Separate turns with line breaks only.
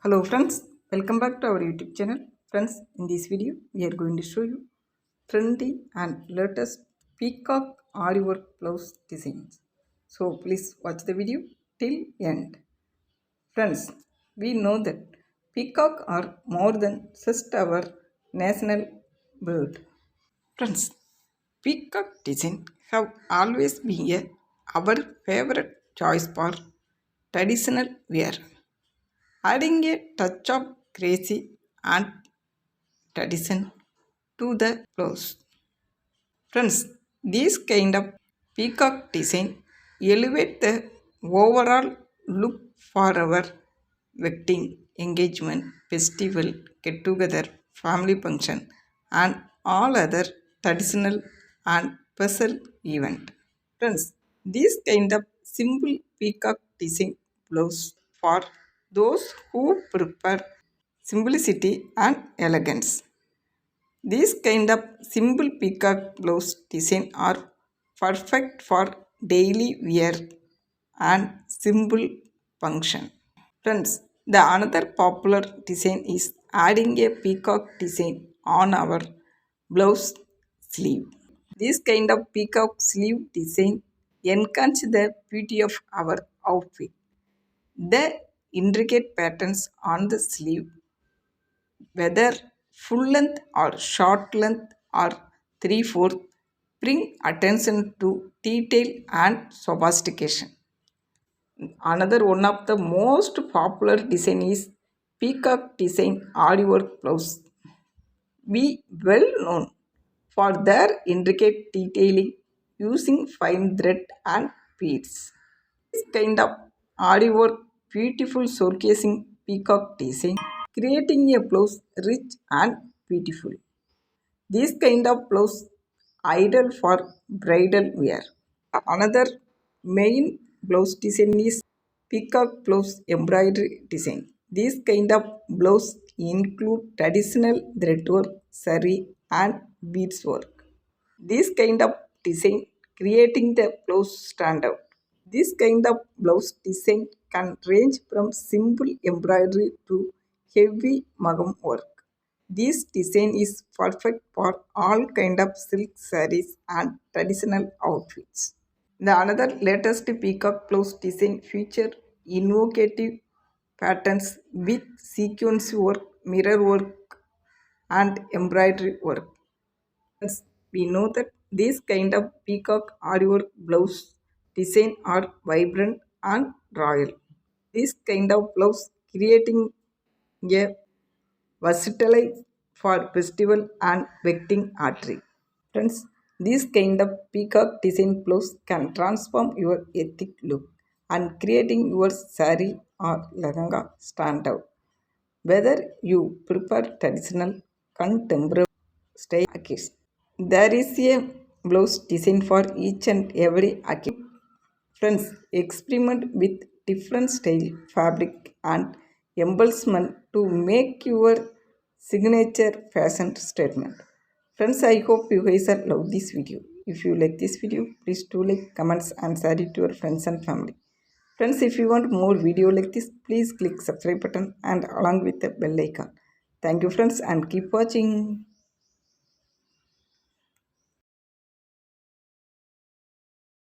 Hello friends, welcome back to our YouTube channel. Friends, in this video we are going to show you trendy and latest peacock ari work blouse designs. So please watch the video till end. Friends, we know that peacock are more than just our national bird. Friends, peacock design have always been our favorite choice for traditional wear, adding a touch of crazy and tradition to the clothes. Friends, this kind of peacock design elevate the overall look for our wedding, engagement, festival, get together, family function, and all other traditional and special event. Friends, this kind of simple peacock design blouse for those who prefer simplicity and elegance. These kind of simple peacock blouse design are perfect for daily wear and simple function. Friends, the another popular design is adding a peacock design on our blouse sleeve. This kind of peacock sleeve design enhance the beauty of our outfit. The intricate patterns on the sleeve, whether full length or short length or 3/4, bring attention to detail and sophistication. Another one of the most popular design is peacock design ari work blouse. Be well known for their intricate detailing using fine thread and beads. This kind of ari work beautiful showcasing peacock design, creating a blouse rich and beautiful. This kind of blouse ideal for bridal wear. Another main blouse design is peacock blouse embroidery design. This kind of blouse include traditional threadwork, sari and beads work. This kind of design creating the blouse stand out. This kind of blouse design can range from simple embroidery to heavy magam work. This design is perfect for all kind of silk sarees and traditional outfits. The another latest peacock blouse design feature innovative patterns with sequence work, mirror work, and embroidery work. As we know that this kind of peacock ari work blouse design are vibrant and royal. This kind of blouse creating a versatile for festival and wedding artery. Friends, this kind of peacock design blouse can transform your ethnic look and creating your sari or lehenga stand out. Whether you prefer traditional, contemporary style occasion, there is a blouse design for each and every occasion. Friends, experiment with different style, fabric and embellishment to make your signature fashion statement. Friends, I hope you guys are love this video. If you like this video, please do like, comments and share it to your friends and family. Friends, if you want more video like this, please click subscribe button and along with the bell icon. Thank you friends and keep watching.